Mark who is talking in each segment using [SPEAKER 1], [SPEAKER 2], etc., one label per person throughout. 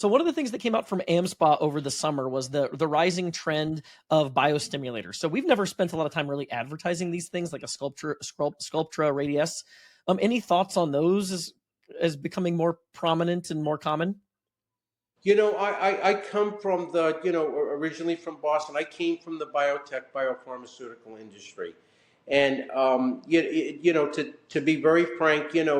[SPEAKER 1] So one of the things that came out from AmSpa over the summer was the rising trend of biostimulators. So we've never spent a lot of time really advertising these things like a Sculptra Radius. Any thoughts on those as becoming more prominent and more common?
[SPEAKER 2] I come from originally from Boston. I came from the biotech, biopharmaceutical industry. And, to be very frank, I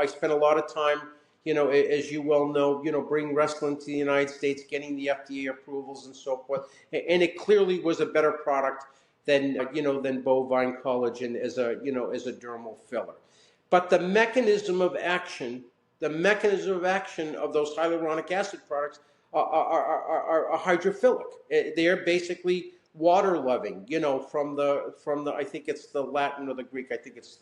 [SPEAKER 2] spent a lot of time, as you well know, bringing wrestling to the United States, getting the FDA approvals and so forth. And it clearly was a better product than bovine collagen as a dermal filler. But the mechanism of action of those hyaluronic acid products are hydrophilic. They're basically water loving, from the I think it's the Latin or the Greek. I think it's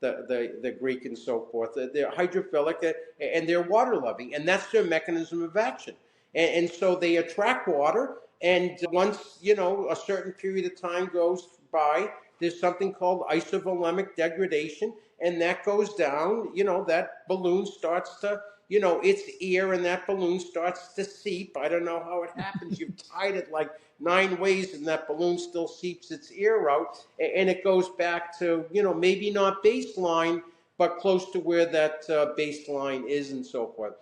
[SPEAKER 2] the Greek and so forth. They're hydrophilic and they're water loving, and that's their mechanism of action. And so they attract water, and once a certain period of time goes by, there's something called isovolemic degradation, and that goes down. That balloon starts to, its air, and that balloon starts to seep. I don't know how it happens. You've tied it like 9 ways, and that balloon still seeps its air out, and it goes back to, maybe not baseline, but close to where that baseline is, and so forth.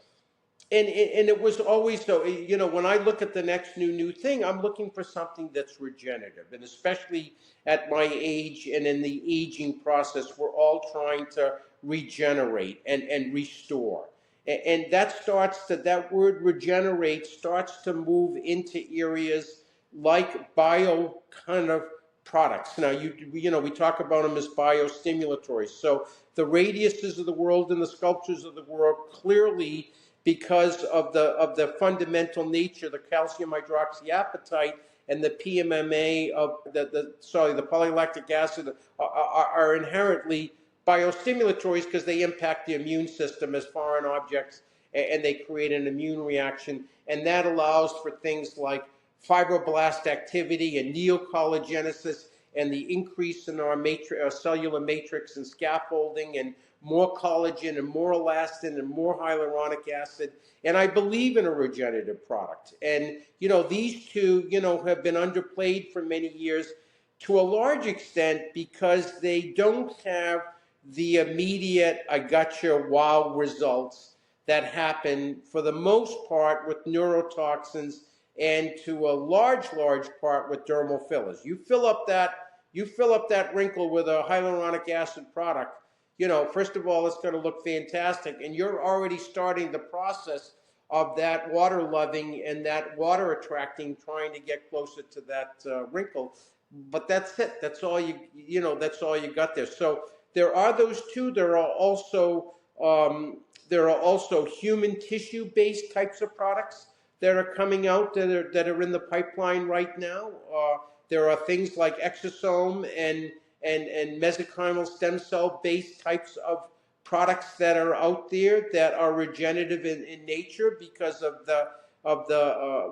[SPEAKER 2] And it was always so, when I look at the next new thing, I'm looking for something that's regenerative. And especially at my age and in the aging process, we're all trying to regenerate and restore. And that word regenerate starts to move into areas like bio kind of products. Now, we talk about them as biostimulatory. So the radiuses of the world and the sculptures of the world clearly, because of the fundamental nature, the calcium hydroxyapatite and the PMMA of the polylactic acid are inherently biostimulatories because they impact the immune system as foreign objects, and they create an immune reaction, and that allows for things like fibroblast activity and neocollagenesis and the increase in our cellular matrix and scaffolding, and more collagen and more elastin and more hyaluronic acid. And I believe in a regenerative product. And, these two, have been underplayed for many years to a large extent because they don't have the immediate, I gotcha, wow results that happen for the most part with neurotoxins and to a large part with dermal fillers. You fill up that wrinkle with a hyaluronic acid product, first of all, it's going to look fantastic, and you're already starting the process of that water loving and that water attracting, trying to get closer to that wrinkle. But that's it. That's all that's all you got there. So there are those two. There are also human tissue based types of products that are coming out that are in the pipeline right now. There are things like exosome and mesenchymal stem cell based types of products that are out there that are regenerative in nature because of the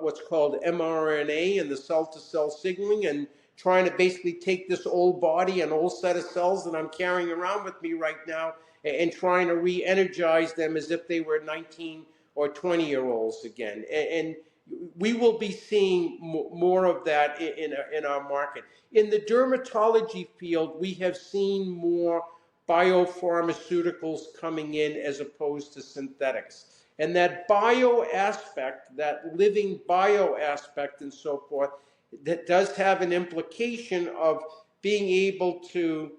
[SPEAKER 2] what's called mRNA and the cell to cell signaling, and trying to basically take this old body, an old set of cells that I'm carrying around with me right now, and trying to re-energize them as if they were 19 or 20-year-olds again. And we will be seeing more of that in our market. In the dermatology field, we have seen more biopharmaceuticals coming in as opposed to synthetics. And that bio aspect, that living bio aspect and so forth, that does have an implication of being able to,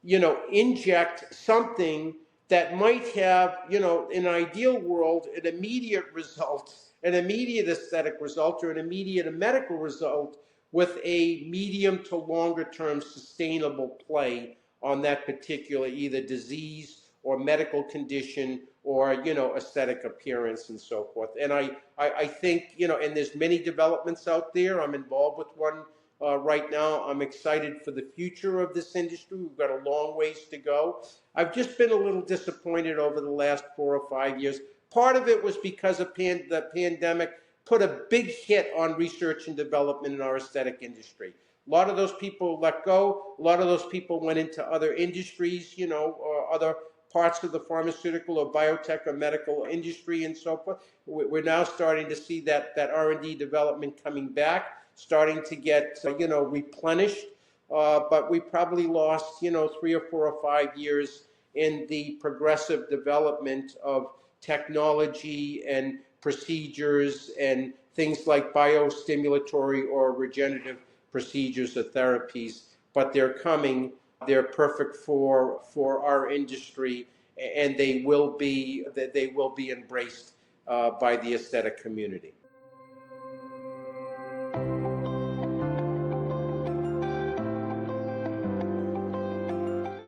[SPEAKER 2] inject something that might have, in an ideal world, an immediate result, an immediate aesthetic result, or an immediate medical result with a medium to longer term sustainable play on that particular either disease or medical condition or, aesthetic appearance and so forth. And I think, and there's many developments out there. I'm involved with one right now. I'm excited for the future of this industry. We've got a long ways to go. I've just been a little disappointed over the last 4 or 5 years. Part of it was because of the pandemic put a big hit on research and development in our aesthetic industry. A lot of those people let go. A lot of those people went into other industries, or other parts of the pharmaceutical or biotech or medical industry and so forth. We're now starting to see that R&D development coming back, starting to get replenished. But we probably lost 3 or 4 or 5 years in the progressive development of technology and procedures and things like biostimulatory or regenerative procedures or therapies. But they're coming. They're perfect for our industry, and they will be embraced by the aesthetic community.